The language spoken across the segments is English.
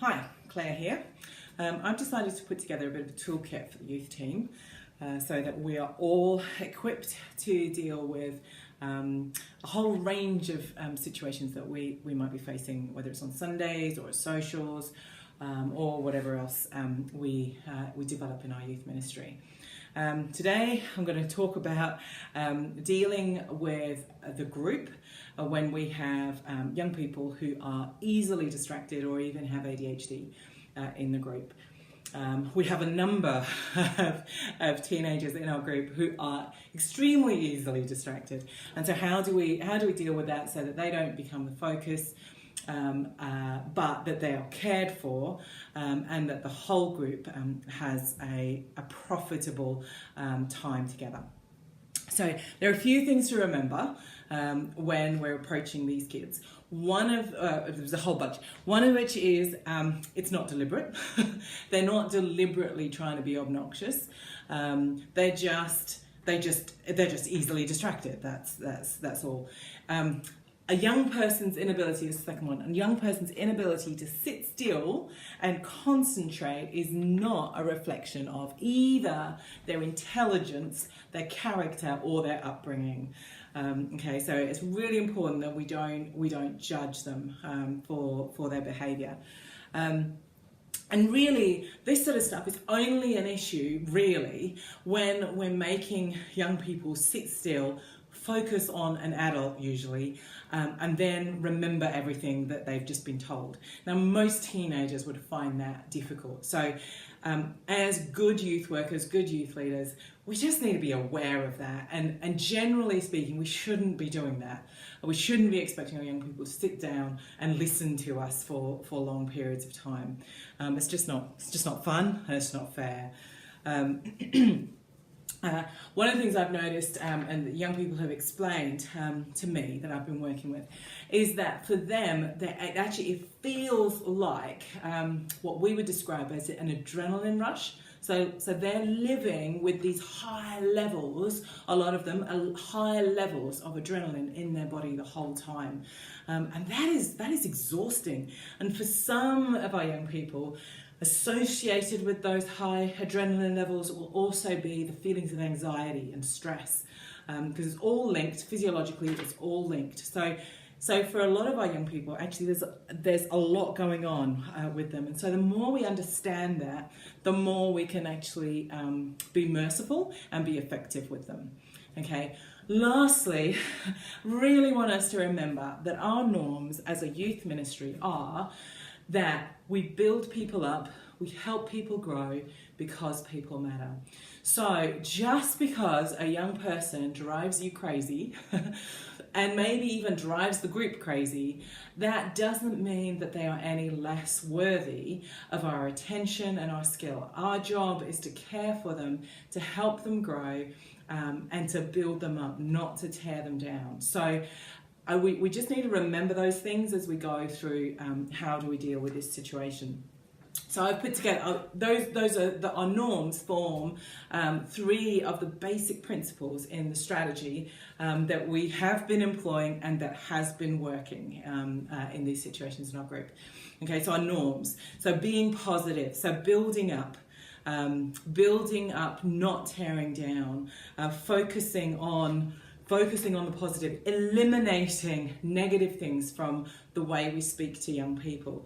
Hi, Claire here. I've decided to put together a bit of a toolkit for the youth team so that we are all equipped to deal with a whole range of situations that we might be facing, whether it's on Sundays or at socials or whatever else we develop in our youth ministry. Today I'm going to talk about dealing with the group when we have young people who are easily distracted or even have ADHD in the group. We have a number of teenagers in our group who are extremely easily distracted, and so how do we deal with that so that they don't become the focus, but that they are cared for, and that the whole group has a profitable time together. So there are a few things to remember when we're approaching these kids. There's a whole bunch. One of which is it's not deliberate. They're not deliberately trying to be obnoxious. They're just easily distracted. That's all. A young person's inability, the second one, a young person's inability to sit still and concentrate is not a reflection of either their intelligence, their character, or their upbringing. Okay, so it's really important that we don't judge them for their behaviour. And really, this sort of stuff is only an issue, really, when we're making young people sit still, focus on an adult usually, and then remember everything that they've just been told. Now, most teenagers would find that difficult. So as good youth workers, good youth leaders, we just need to be aware of that. And generally speaking, we shouldn't be doing that. We shouldn't be expecting our young people to sit down and listen to us for long periods of time. It's just not fun, and it's not fair. One of the things I've noticed, and that young people have explained to me that I've been working with, is that for them, it feels like what we would describe as an adrenaline rush. So they're living with these high levels, a lot of them, high levels of adrenaline in their body the whole time. And that is exhausting. And for some of our young people, associated with those high adrenaline levels will also be the feelings of anxiety and stress, because it's all linked, physiologically it's all linked. So for a lot of our young people, actually there's a lot going on with them. And so the more we understand that, the more we can actually be merciful and be effective with them. Okay. Lastly, really want us to remember that our norms as a youth ministry are that we build people up, we help people grow because people matter. So just because a young person drives you crazy and maybe even drives the group crazy, that doesn't mean that they are any less worthy of our attention and our skill. Our job is to care for them, to help them grow, and to build them up, not to tear them down. So we just need to remember those things as we go through how do we deal with this situation. So I've put together, our norms form three of the basic principles in the strategy that we have been employing and that has been working in these situations in our group. Okay, so our norms. So being positive, so building up, not tearing down, focusing on the positive, eliminating negative things from the way we speak to young people.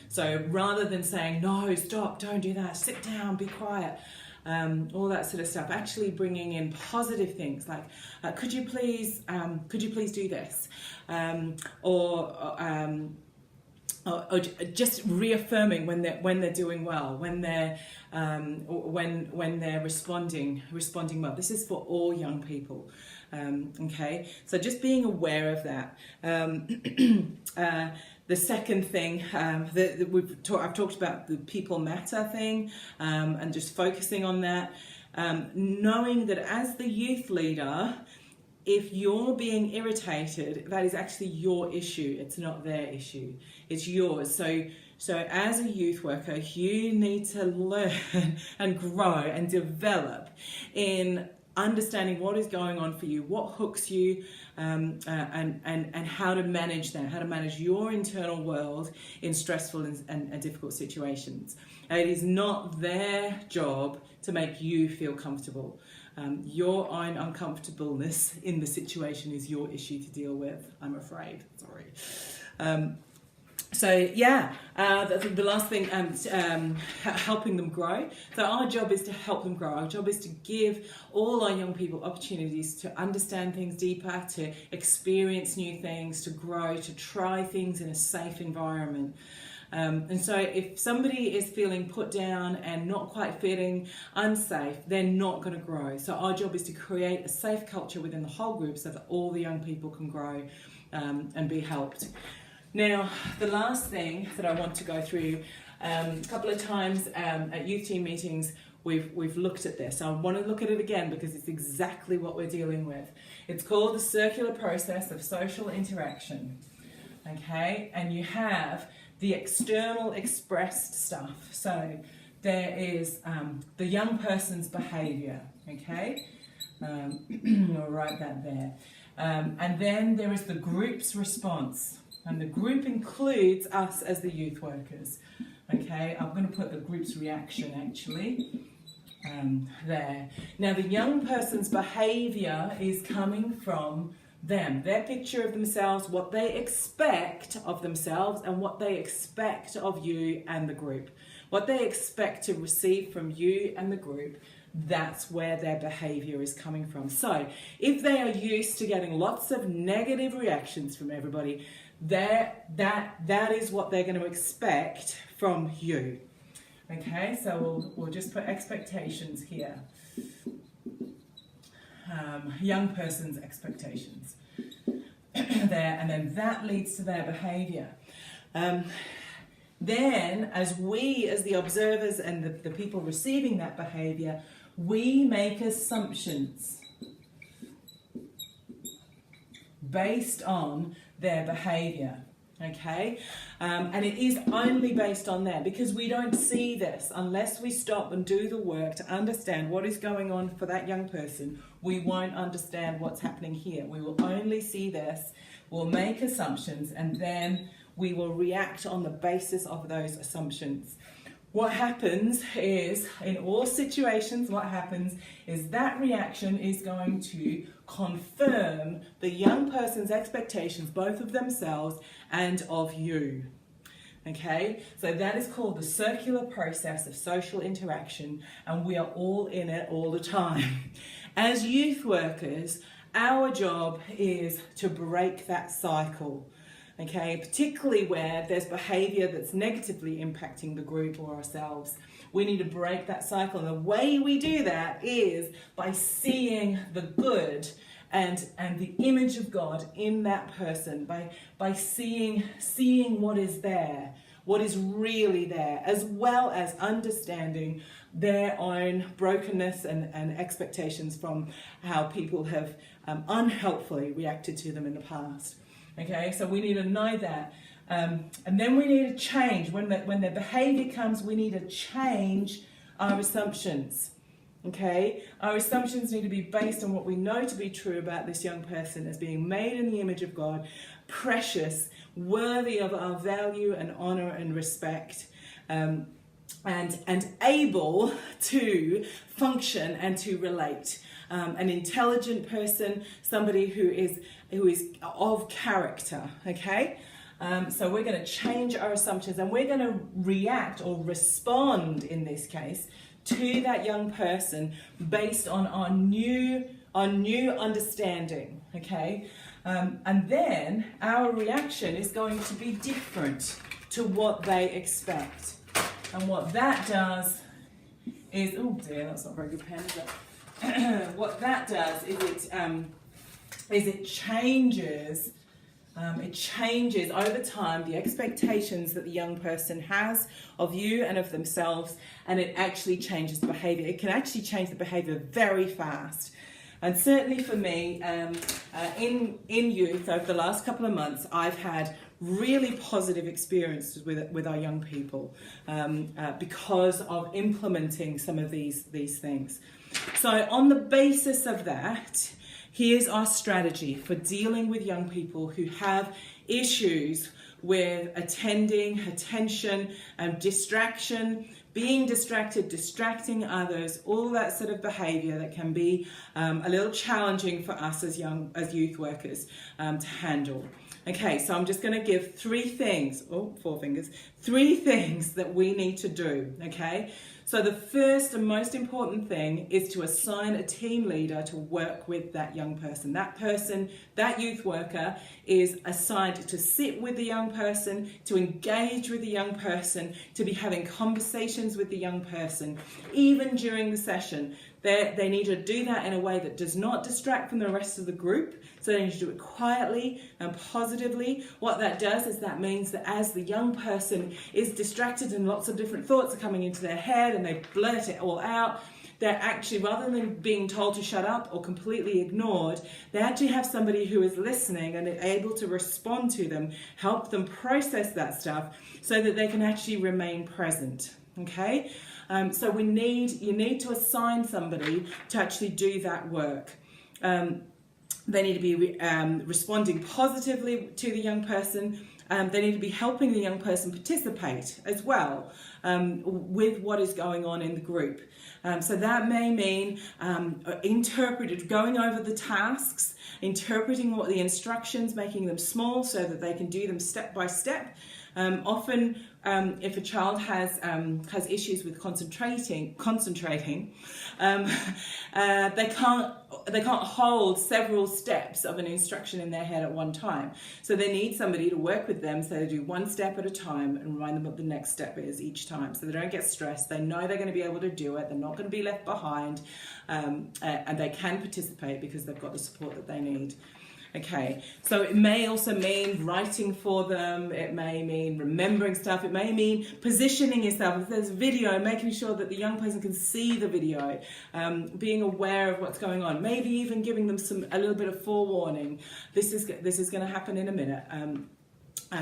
So rather than saying, no, stop, don't do that, sit down, be quiet, all that sort of stuff, actually bringing in positive things like, could you please do this? Or just reaffirming when they're doing well, when they're responding well. This is for all young people. Okay, so just being aware of that. The second thing I've talked about, the people matter thing, and just focusing on that, knowing that as the youth leader, if you're being irritated, that is actually your issue. It's not their issue. It's yours. So as a youth worker, you need to learn and grow and develop in understanding what is going on for you, what hooks you, and how to manage that, how to manage your internal world in stressful and difficult situations. It is not their job to make you feel comfortable. Your own uncomfortableness in the situation is your issue to deal with, I'm afraid. Sorry. The last thing, helping them grow. So our job is to help them grow. Our job is to give all our young people opportunities to understand things deeper, to experience new things, to grow, to try things in a safe environment. And so if somebody is feeling put down and not quite feeling unsafe, they're not going to grow. So our job is to create a safe culture within the whole group so that all the young people can grow and be helped. Now, the last thing that I want to go through, a couple of times at youth team meetings, we've looked at this. I want to look at it again because it's exactly what we're dealing with. It's called the circular process of social interaction. Okay, and you have the external expressed stuff. So there is the young person's behaviour. Okay, I'll write that there. And then there is the group's response. And the group includes us as the youth workers. Okay, I'm going to put the group's reaction actually there. Now the young person's behaviour is coming from them, their picture of themselves, what they expect of themselves and what they expect of you and the group. What they expect to receive from you and the group, that's where their behaviour is coming from. So if they are used to getting lots of negative reactions from everybody, that is what they're going to expect from you. Okay, so we'll just put expectations here. Young person's expectations there, and then that leads to their behaviour. Then, as the observers and the people receiving that behaviour, we make assumptions based on their behaviour, okay? And it is only based on that because we don't see this unless we stop and do the work to understand what is going on for that young person. We won't understand what's happening here. We will only see this, we'll make assumptions, and then we will react on the basis of those assumptions. What happens is, in all situations, what happens is that reaction is going to confirm the young person's expectations, both of themselves and of you. Okay, so that is called the circular process of social interaction, and we are all in it all the time. As youth workers, our job is to break that cycle. Okay, particularly where there's behaviour that's negatively impacting the group or ourselves. We need to break that cycle, and the way we do that is by seeing the good and the image of God in that person, by seeing what is there, what is really there, as well as understanding their own brokenness and expectations from how people have unhelpfully reacted to them in the past. Okay, so we need to know that. And then we need to change. When their behaviour comes, we need to change our assumptions. Okay, our assumptions need to be based on what we know to be true about this young person as being made in the image of God, precious, worthy of our value and honour and respect, and able to function and to relate. An intelligent person, somebody who is of character, okay? So we're going to change our assumptions, and we're going to react or respond, in this case, to that young person based on our new understanding, okay? And then our reaction is going to be different to what they expect. And what that does is, oh dear, that's not a very good pen, is it? What that does is it changes over time the expectations that the young person has of you and of themselves, and it actually changes the behaviour. It can actually change the behaviour very fast. And certainly for me, in youth over the last couple of months, I've had really positive experiences with our young people because of implementing some of these things. So on the basis of that, here's our strategy for dealing with young people who have issues with attention, distraction, being distracted, distracting others, all that sort of behaviour that can be a little challenging for us as youth workers to handle. Okay, so I'm just going to give three things that we need to do, okay? So the first and most important thing is to assign a team leader to work with that young person. That person, that youth worker, is assigned to sit with the young person, to engage with the young person, to be having conversations with the young person, even during the session. They need to do that in a way that does not distract from the rest of the group. So they need to do it quietly and positively. What that does is that means that as the young person is distracted and lots of different thoughts are coming into their head and they blurt it all out, they're actually, rather than being told to shut up or completely ignored, they actually have somebody who is listening and able to respond to them, help them process that stuff so that they can actually remain present. Okay? So you need to assign somebody to actually do that work. They need to be responding positively to the young person. They need to be helping the young person participate as well with what is going on in the group. So that may mean going over the tasks, interpreting what the instructions, making them small so that they can do them step by step. Often, if a child has issues with concentrating, they can't hold several steps of an instruction in their head at one time. So they need somebody to work with them so they do one step at a time and remind them what the next step is each time, so they don't get stressed. They know they're going to be able to do it. They're not going to be left behind, and they can participate because they've got the support that they need. Okay, so it may also mean writing for them, it may mean remembering stuff, it may mean positioning yourself. If there's a video, making sure that the young person can see the video, being aware of what's going on, maybe even giving them a little bit of forewarning. This is going to happen in a minute,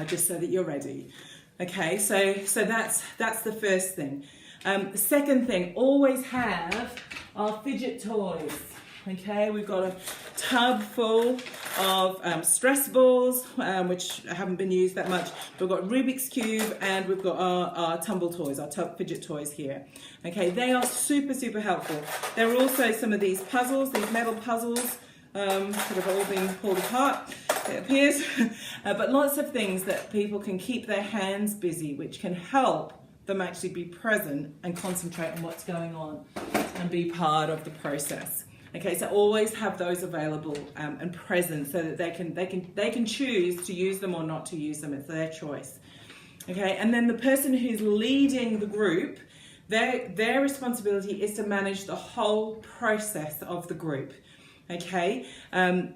just so that you're ready. Okay, so that's the first thing. The second thing, always have our fidget toys. Okay, we've got a tub full of stress balls, which haven't been used that much. We've got Rubik's Cube and we've got our tumble toys, our fidget toys here. Okay, they are super, super helpful. There are also some of these puzzles, these metal puzzles that have all been pulled apart, it appears. But lots of things that people can keep their hands busy, which can help them actually be present and concentrate on what's going on and be part of the process. Okay, so always have those available and present so that they can choose to use them or not to use them. It's their choice. Okay, and then the person who's leading the group, their responsibility is to manage the whole process of the group. Okay, and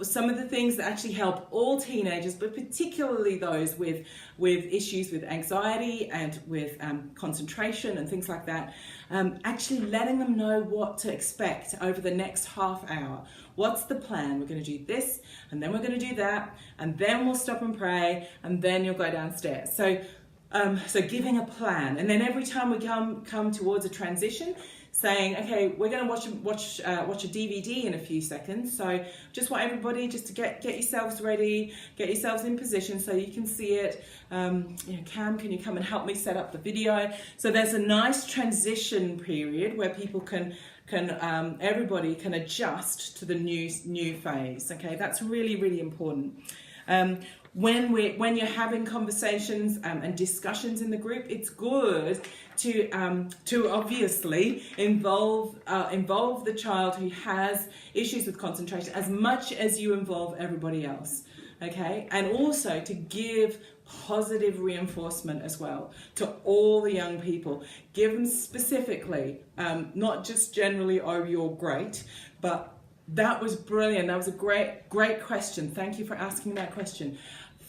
some of the things that actually help all teenagers, but particularly those with issues with anxiety and with concentration and things like that, actually letting them know what to expect over the next half hour. What's the plan? We're going to do this, and then we're going to do that, and then we'll stop and pray, and then you'll go downstairs. So giving a plan, and then every time we come towards a transition, saying, okay, we're going to watch a DVD in a few seconds. So just want everybody just to get yourselves ready, get yourselves in position so you can see it. Cam, can you come and help me set up the video? So there's a nice transition period where people everybody can adjust to the new phase. Okay, that's really, really important. When you're having conversations and discussions in the group, it's good to obviously involve the child who has issues with concentration as much as you involve everybody else. Okay, and also to give positive reinforcement as well to all the young people. Give them specifically, not just generally, oh, you're great, but that was brilliant. That was a great question. Thank you for asking that question.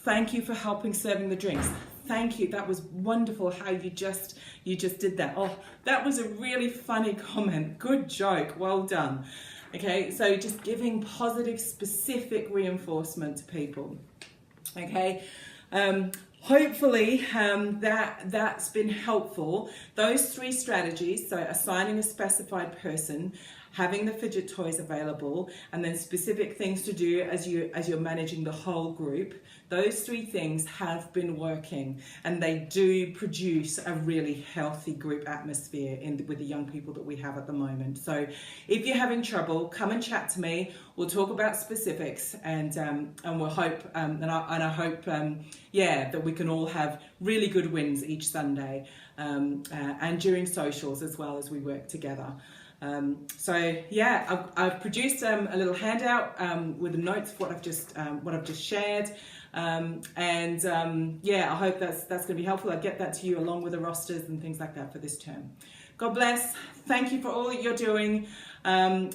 Thank you for helping serving the drinks. Thank you. That was wonderful how you just did that. Oh, that was a really funny comment. Good joke. Well done. Okay, so just giving positive, specific reinforcement to people. Okay, hopefully that's been helpful. Those 3 strategies, so assigning a specified person, having the fidget toys available, and then specific things to do as you're managing the whole group. Those 3 things have been working, and they do produce a really healthy group atmosphere with the young people that we have at the moment. So if you're having trouble, come and chat to me. We'll talk about specifics, and we'll hope I hope that we can all have really good wins each Sunday, and during socials as well as we work together. I've produced a little handout with the notes of what I've just shared, I hope that's going to be helpful. I'll get that to you along with the rosters and things like that for this term. God bless. Thank you for all that you're doing. I'm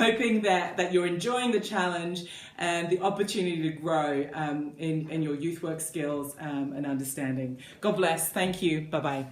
hoping that you're enjoying the challenge and the opportunity to grow in your youth work skills and understanding. God bless. Thank you. Bye-bye.